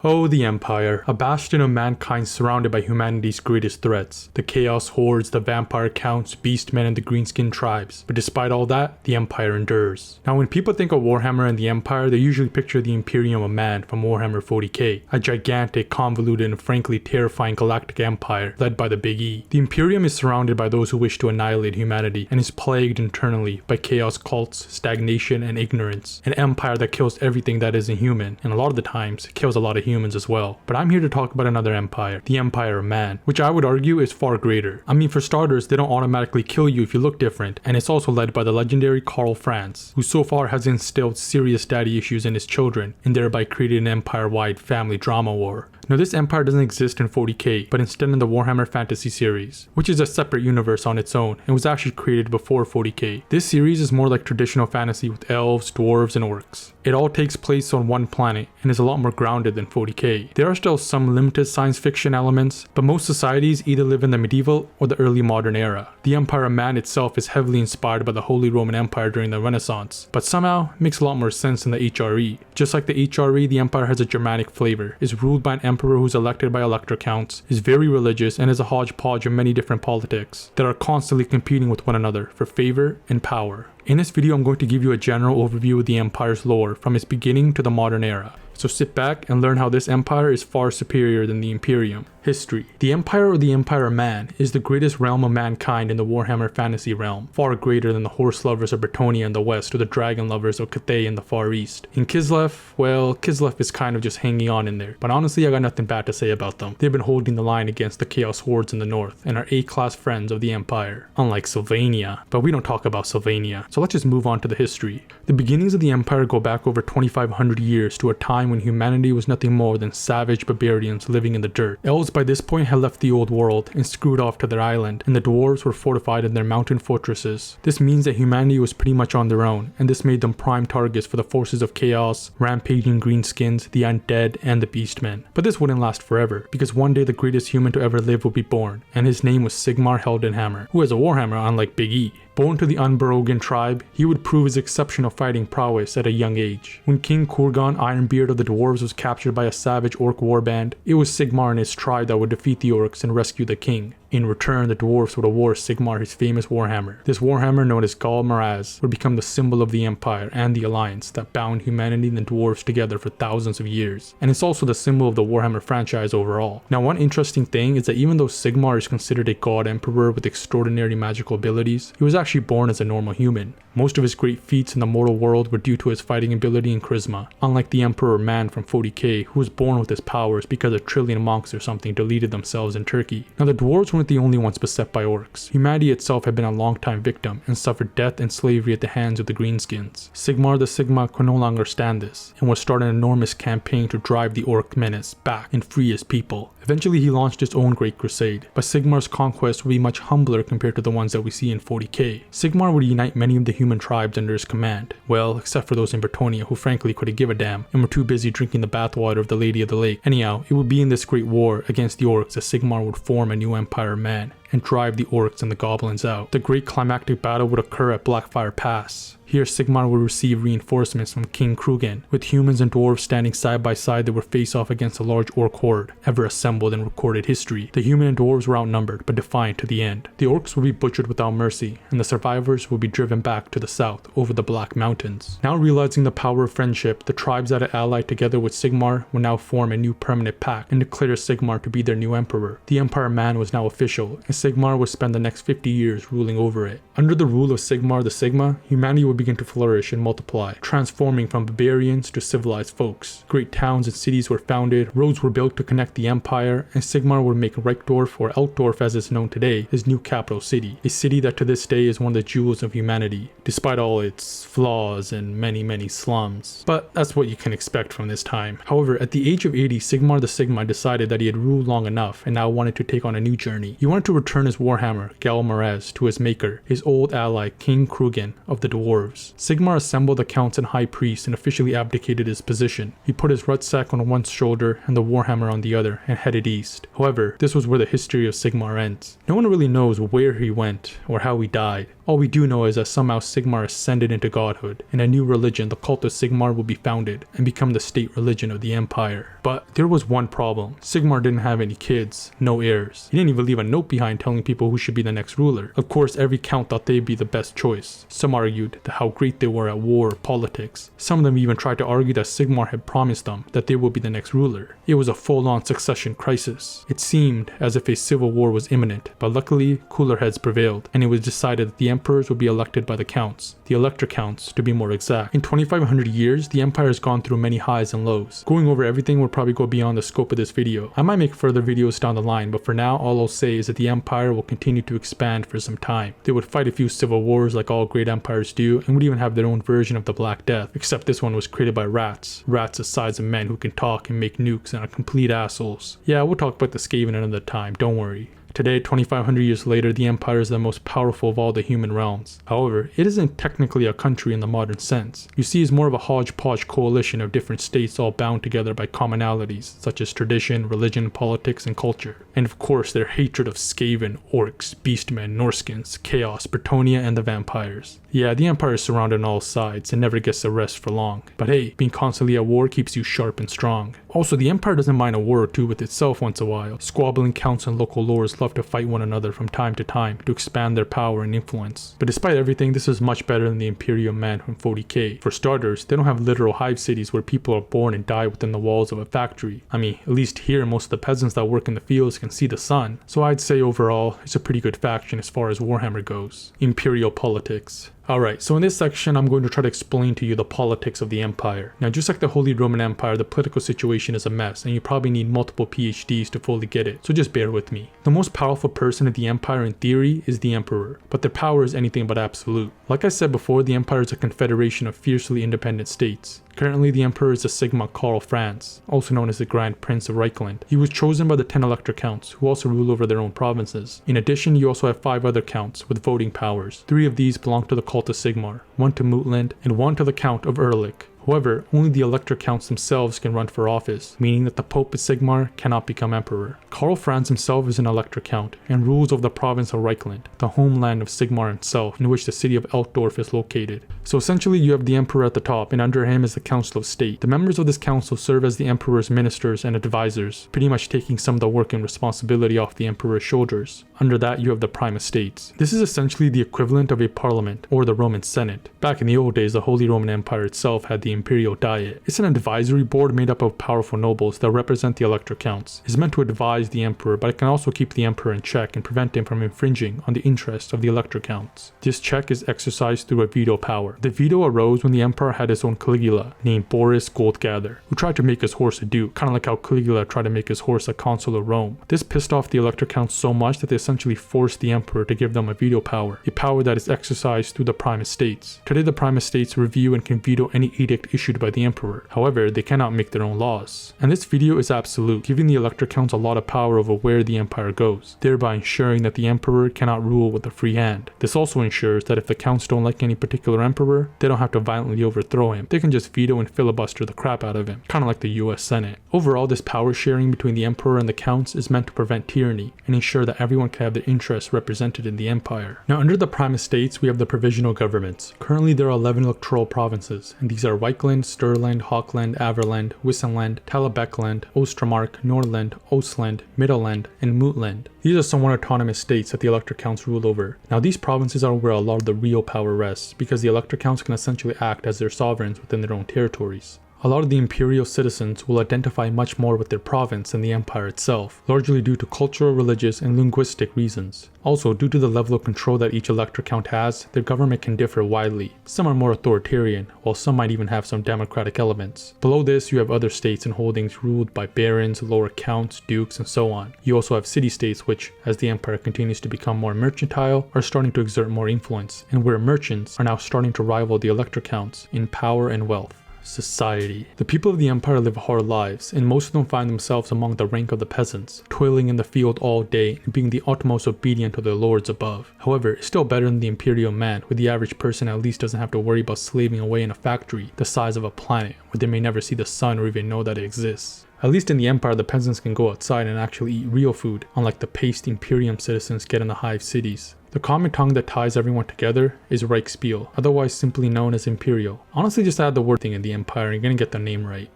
Oh, the Empire, a bastion of mankind surrounded by humanity's greatest threats. The Chaos Hordes, the Vampire Counts, Beastmen, and the Greenskin tribes. But despite all that, the Empire endures. Now when people think of Warhammer and the Empire, they usually picture the Imperium of Man from Warhammer 40k, a gigantic, convoluted, and frankly terrifying galactic empire led by the Big E. The Imperium is surrounded by those who wish to annihilate humanity, and is plagued internally by chaos cults, stagnation, and ignorance. An empire that kills everything that isn't human, and a lot of the times, kills a lot of humans as well. But I'm here to talk about another empire, the Empire of Man, which I would argue is far greater. I mean, for starters, they don't automatically kill you if you look different, and it's also led by the legendary Karl Franz, who so far has instilled serious daddy issues in his children, and thereby created an empire-wide family drama war. Now this empire doesn't exist in 40k, but instead in the Warhammer Fantasy series, which is a separate universe on its own, and was actually created before 40k. This series is more like traditional fantasy with elves, dwarves, and orcs. It all takes place on one planet, and is a lot more grounded than 40k. There are still some limited science fiction elements, but most societies either live in the medieval or the early modern era. The Empire of Man itself is heavily inspired by the Holy Roman Empire during the Renaissance, but somehow makes a lot more sense in the HRE. Just like the HRE, the Empire has a Germanic flavor, is ruled by an emperor who's elected by elector counts, is very religious, and is a hodgepodge of many different politics that are constantly competing with one another for favor and power. In this video, I'm going to give you a general overview of the Empire's lore from its beginning to the modern era. So sit back and learn how this empire is far superior than the Imperium. History. The Empire or the Empire of Man is the greatest realm of mankind in the Warhammer fantasy realm, far greater than the horse lovers of Bretonnia in the west or the dragon lovers of Cathay in the far east. In Kislev, well, Kislev is kind of just hanging on in there, but honestly I got nothing bad to say about them. They've been holding the line against the Chaos Hordes in the north, and are A-class friends of the Empire, unlike Sylvania. But we don't talk about Sylvania, so let's just move on to the history. The beginnings of the Empire go back over 2,500 years to a time when humanity was nothing more than savage barbarians living in the dirt. Elves by this point had left the old world and screwed off to their island, and the dwarves were fortified in their mountain fortresses. This means that humanity was pretty much on their own, and this made them prime targets for the forces of chaos, rampaging greenskins, the undead, and the beastmen. But this wouldn't last forever, because one day the greatest human to ever live would be born, and his name was Sigmar Heldenhammer, who has a Warhammer unlike Big E. Born to the Unbroken tribe, he would prove his exceptional fighting prowess at a young age. When King Kurgan Ironbeard of the Dwarves was captured by a savage orc warband, it was Sigmar and his tribe that would defeat the orcs and rescue the king. In return, the dwarves would award Sigmar his famous Warhammer. This Warhammer, known as Gal Maraz, would become the symbol of the Empire and the alliance that bound humanity and the dwarves together for thousands of years. And it's also the symbol of the Warhammer franchise overall. Now, one interesting thing is that even though Sigmar is considered a god emperor with extraordinary magical abilities, he was actually born as a normal human. Most of his great feats in the mortal world were due to his fighting ability and charisma, unlike the Emperor Man from 40k, who was born with his powers because a trillion monks or something deleted themselves in Turkey. Now, the dwarves weren't the only ones beset by orcs. Humanity itself had been a long-time victim and suffered death and slavery at the hands of the Greenskins. Sigmar the Sigma could no longer stand this, and would start an enormous campaign to drive the orc menace back and free his people. Eventually he launched his own great crusade, but Sigmar's conquest would be much humbler compared to the ones that we see in 40k. Sigmar would unite many of the human tribes under his command, well, except for those in Bretonnia who frankly couldn't give a damn and were too busy drinking the bathwater of the Lady of the Lake. Anyhow, it would be in this great war against the orcs that Sigmar would form a new Empire of Man and drive the orcs and the goblins out. The great climactic battle would occur at Blackfire Pass. Here Sigmar would receive reinforcements from King Krugen. With humans and dwarves standing side by side, they would face off against a large orc horde ever assembled in recorded history. The human and dwarves were outnumbered, but defiant to the end. The orcs would be butchered without mercy, and the survivors would be driven back to the south over the Black Mountains. Now realizing the power of friendship, the tribes that had allied together with Sigmar would now form a new permanent pact and declare Sigmar to be their new emperor. The Empire of Man was now official, and Sigmar would spend the next 50 years ruling over it. Under the rule of Sigmar the Sigma, humanity would begin to flourish and multiply, transforming from barbarians to civilized folks. Great towns and cities were founded, roads were built to connect the empire, and Sigmar would make Reichdorf, or Altdorf as it's known today, his new capital city. A city that to this day is one of the jewels of humanity, despite all its flaws and many slums. But that's what you can expect from this time. However, at the age of 80, Sigmar the Sigma decided that he had ruled long enough and now wanted to take on a new journey. He wanted to return his Warhammer, Gal Maraz, to his maker, his old ally King Krugen of the Dwarves. Sigmar assembled the counts and high priests and officially abdicated his position. He put his rucksack on one shoulder and the Warhammer on the other and headed east. However, this was where the history of Sigmar ends. No one really knows where he went or how he died. All we do know is that somehow Sigmar ascended into godhood, and a new religion, the cult of Sigmar, will be founded and become the state religion of the Empire. But there was one problem. Sigmar didn't have any kids, no heirs. He didn't even leave a note behind telling people who should be the next ruler. Of course, every count thought they'd be the best choice. Some argued that how great they were at war or politics. Some of them even tried to argue that Sigmar had promised them that they would be the next ruler. It was a full-on succession crisis. It seemed as if a civil war was imminent, but luckily, cooler heads prevailed, and it was decided that the emperors would be elected by the counts, the elector counts to be more exact. In 2500 years, the empire has gone through many highs and lows. Going over everything would probably go beyond the scope of this video. I might make further videos down the line, but for now, all I'll say is that the empire will continue to expand for some time. They would fight a few civil wars like all great empires do, and would even have their own version of the Black Death, except this one was created by rats. Rats the size of men who can talk and make nukes and are complete assholes. Yeah, we'll talk about the Skaven another time, don't worry. Today, 2500 years later, the Empire is the most powerful of all the human realms. However, it isn't technically a country in the modern sense. You see, it's more of a hodgepodge coalition of different states all bound together by commonalities, such as tradition, religion, politics, and culture. And of course, their hatred of Skaven, Orcs, Beastmen, Norskins, Chaos, Bretonnia, and the vampires. Yeah, the Empire is surrounded on all sides and never gets to rest for long. But hey, being constantly at war keeps you sharp and strong. Also, the Empire doesn't mind a war or two with itself once in a while. Squabbling counts and local lords love to fight one another from time to time to expand their power and influence. But despite everything, this is much better than the Imperial man from 40k. For starters, they don't have literal hive cities where people are born and die within the walls of a factory. I mean, at least here, most of the peasants that work in the fields can see the sun. So I'd say overall, it's a pretty good faction as far as Warhammer goes. Imperial Politics. Alright, so in this section I'm going to try to explain to you the politics of the Empire. Now, just like the Holy Roman Empire, the political situation is a mess, and you probably need multiple PhDs to fully get it, so just bear with me. The most powerful person in the Empire in theory is the Emperor, but their power is anything but absolute. Like I said before, the Empire is a confederation of fiercely independent states. Currently, the Emperor is the Sigma Karl Franz, also known as the Grand Prince of Reichland. He was chosen by the 10 elector counts, who also rule over their own provinces. In addition, you also have 5 other counts with voting powers. 3 of these belong to the cult of Sigmar, 1 to Mootland, and 1 to the Count of Ehrlich. However, only the elector counts themselves can run for office, meaning that the Pope of Sigmar cannot become emperor. Karl Franz himself is an elector count and rules over the province of Reichland, the homeland of Sigmar himself, in which the city of Altdorf is located. So essentially you have the emperor at the top, and under him is the Council of State. The members of this council serve as the emperor's ministers and advisors, pretty much taking some of the work and responsibility off the emperor's shoulders. Under that you have the Prime Estates. This is essentially the equivalent of a parliament, or the Roman Senate. Back in the old days, the Holy Roman Empire itself had the Imperial Diet. It's an advisory board made up of powerful nobles that represent the elector counts. It's meant to advise the emperor, but it can also keep the emperor in check and prevent him from infringing on the interests of the elector counts. This check is exercised through a veto power. The veto arose when the emperor had his own Caligula, named Boris Goldgather, who tried to make his horse a duke, kind of like how Caligula tried to make his horse a consul of Rome. This pissed off the elector counts so much that they essentially forced the emperor to give them a veto power, a power that is exercised through the Prime Estates. Today the Prime Estates review and can veto any edict issued by the emperor. However, they cannot make their own laws. And this veto is absolute, giving the elector counts a lot of power over where the empire goes, thereby ensuring that the emperor cannot rule with a free hand. This also ensures that if the counts don't like any particular emperor, they don't have to violently overthrow him. They can just veto and filibuster the crap out of him, kind of like the US Senate. Overall, this power sharing between the emperor and the counts is meant to prevent tyranny and ensure that everyone can have their interests represented in the empire. Now, under the Prime Estates, we have the provisional governments. Currently, there are 11 electoral provinces, and these are Reichland, Stirland, Hochland, Averland, Wissenland, Talabecland, Ostermark, Nordland, Ostland, Middelland, and Mootland. These are somewhat autonomous states that the elector counts rule over. Now, these provinces are where a lot of the real power rests, because the elector counts can essentially act as their sovereigns within their own territories. A lot of the imperial citizens will identify much more with their province than the empire itself, largely due to cultural, religious, and linguistic reasons. Also, due to the level of control that each elector count has, their government can differ widely. Some are more authoritarian, while some might even have some democratic elements. Below this, you have other states and holdings ruled by barons, lower counts, dukes, and so on. You also have city-states which, as the empire continues to become more mercantile, are starting to exert more influence, and where merchants are now starting to rival the elector counts in power and wealth. Society. The people of the empire live hard lives, and most of them find themselves among the rank of the peasants, toiling in the field all day and being the utmost obedient to their lords above. However, it's still better than the imperial man, where the average person at least doesn't have to worry about slaving away in a factory the size of a planet, where they may never see the sun or even know that it exists. At least in the Empire, the peasants can go outside and actually eat real food, unlike the paste Imperium citizens get in the hive cities. The common tongue that ties everyone together is Reichsspiel, otherwise simply known as Imperial. Honestly, just add the word thing in the Empire and you're gonna get the name right.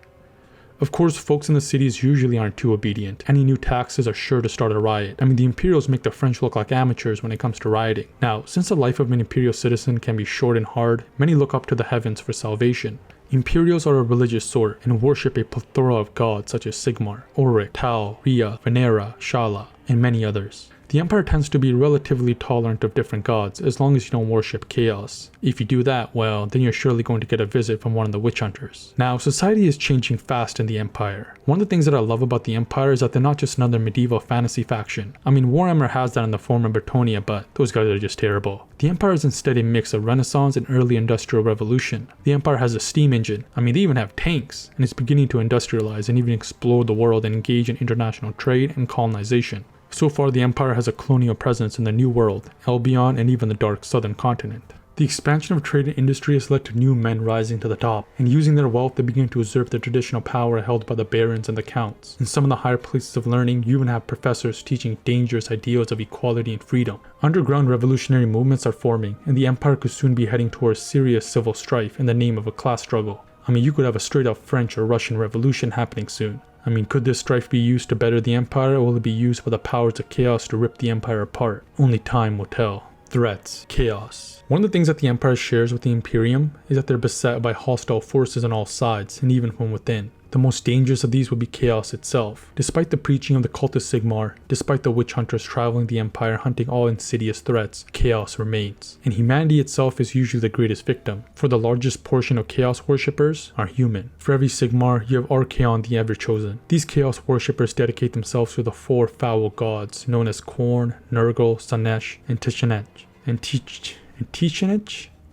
Of course, folks in the cities usually aren't too obedient. Any new taxes are sure to start a riot. I mean, the Imperials make the French look like amateurs when it comes to rioting. Now, since the life of an Imperial citizen can be short and hard, many look up to the heavens for salvation. Imperials are a religious sort and worship a plethora of gods such as Sigmar, Ulrich, Tal, Rhea, Venera, Shala, and many others. The Empire tends to be relatively tolerant of different gods as long as you don't worship chaos. If you do that, well, then you're surely going to get a visit from one of the witch hunters. Now, society is changing fast in the Empire. One of the things that I love about the Empire is that they're not just another medieval fantasy faction. I mean, Warhammer has that in the form of Bretonnia, but those guys are just terrible. The Empire is instead a mix of Renaissance and early Industrial Revolution. The Empire has a steam engine. I mean, they even have tanks, and it's beginning to industrialize and even explore the world and engage in international trade and colonization. So far, the Empire has a colonial presence in the New World, Albion, and even the dark southern continent. The expansion of trade and industry has led to new men rising to the top, and using their wealth they begin to usurp the traditional power held by the barons and the counts. In some of the higher places of learning, you even have professors teaching dangerous ideals of equality and freedom. Underground revolutionary movements are forming, and the Empire could soon be heading towards serious civil strife in the name of a class struggle. I mean, you could have a straight up French or Russian revolution happening soon. I mean, could this strife be used to better the Empire, or will it be used by the powers of chaos to rip the Empire apart? Only time will tell. Threats. Chaos. One of the things that the Empire shares with the Imperium is that they're beset by hostile forces on all sides, and even from within. The most dangerous of these would be chaos itself. Despite the preaching of the cultist Sigmar, despite the witch hunters traveling the Empire hunting all insidious threats, chaos remains. And humanity itself is usually the greatest victim, for the largest portion of chaos worshippers are human. For every Sigmar, you have Archaon the Ever-Chosen. These chaos worshippers dedicate themselves to the four foul gods, known as Khorne, Nurgle, Sanesh, and Tichenech.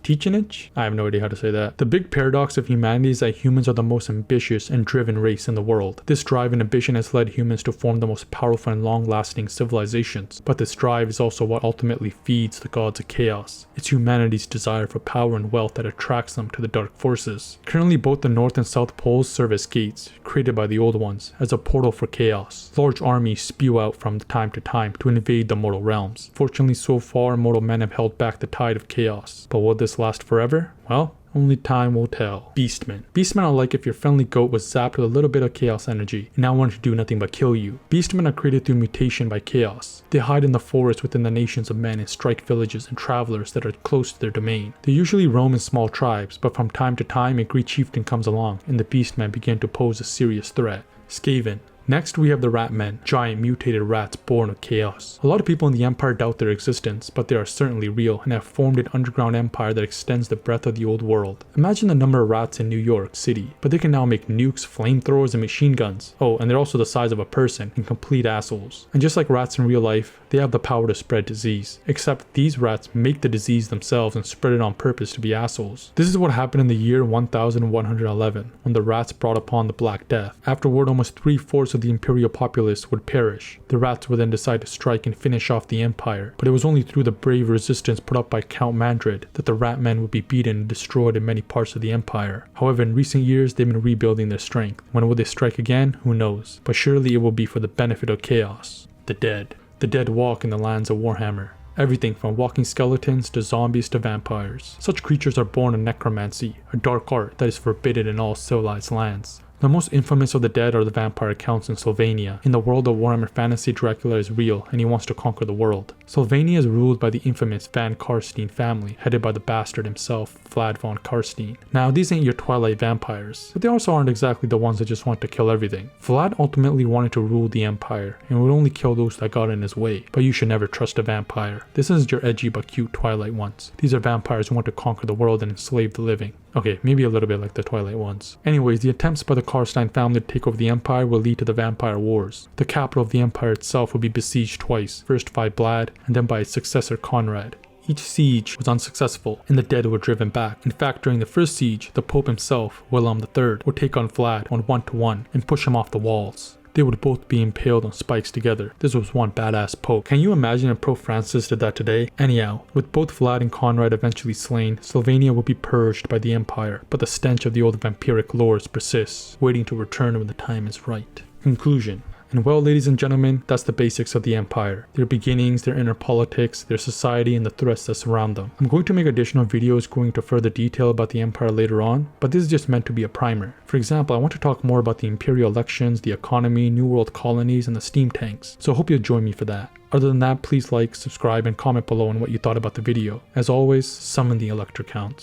Tichenech? I have no idea how to say that. The big paradox of humanity is that humans are the most ambitious and driven race in the world. This drive and ambition has led humans to form the most powerful and long-lasting civilizations. But this drive is also what ultimately feeds the gods of chaos. It's humanity's desire for power and wealth that attracts them to the dark forces. Currently, both the North and South Poles serve as gates, created by the Old Ones, as a portal for chaos. Large armies spew out from time to time to invade the mortal realms. Fortunately, so far, mortal men have held back the tide of chaos. But will this last forever? Well, only time will tell. Beastmen. Beastmen are like if your friendly goat was zapped with a little bit of chaos energy and now wanted to do nothing but kill you. Beastmen are created through mutation by chaos. They hide in the forest within the nations of men and strike villages and travelers that are close to their domain. They usually roam in small tribes, but from time to time a great chieftain comes along and the beastmen begin to pose a serious threat. Skaven. Next, we have the Rat Men, giant mutated rats born of chaos. A lot of people in the Empire doubt their existence, but they are certainly real and have formed an underground empire that extends the breadth of the old world. Imagine the number of rats in New York City, but they can now make nukes, flamethrowers, and machine guns. Oh, and they're also the size of a person and complete assholes. And just like rats in real life, they have the power to spread disease, except these rats make the disease themselves and spread it on purpose to be assholes. This is what happened in the year 1111, when the rats brought upon the Black Death. Afterward, almost 3/4 of the Imperial populace would perish. The rats would then decide to strike and finish off the Empire, but it was only through the brave resistance put up by Count Mandred that the rat men would be beaten and destroyed in many parts of the Empire. However, in recent years, they've been rebuilding their strength. When will they strike again? Who knows? But surely it will be for the benefit of chaos. The dead. The dead walk in the lands of Warhammer. Everything from walking skeletons to zombies to vampires. Such creatures are born in necromancy, a dark art that is forbidden in all civilized lands. The most infamous of the dead are the vampire counts in Sylvania. In the world of Warhammer Fantasy, Dracula is real and he wants to conquer the world. Sylvania is ruled by the infamous Van Karstein family, headed by the bastard himself, Vlad von Karstein. Now, these ain't your Twilight vampires, but they also aren't exactly the ones that just want to kill everything. Vlad ultimately wanted to rule the Empire and would only kill those that got in his way, but you should never trust a vampire. This isn't your edgy but cute Twilight ones. These are vampires who want to conquer the world and enslave the living. Okay, maybe a little bit like the Twilight ones. Anyways, the attempts by the Karstein family to take over the Empire will lead to the Vampire Wars. The capital of the Empire itself will be besieged twice, first by Vlad and then by his successor Conrad. Each siege was unsuccessful, and the dead were driven back. In fact, during the first siege, the Pope himself, Wilhelm III, would take on Vlad on 1-to-1 and push him off the walls. they would both be impaled on spikes together. This was one badass poke. Can you imagine if Pope Francis did that today? Anyhow, with both Vlad and Conrad eventually slain, Sylvania will be purged by the Empire, but the stench of the old vampiric lords persists, waiting to return when the time is right. Conclusion. And well, ladies and gentlemen, that's the basics of the Empire. Their beginnings, their inner politics, their society, and the threats that surround them. I'm going to make additional videos going into further detail about the Empire later on, but this is just meant to be a primer. For example, I want to talk more about the Imperial elections, the economy, New World colonies, and the steam tanks, so I hope you'll join me for that. Other than that, please like, subscribe, and comment below on what you thought about the video. As always, summon the Elector Counts.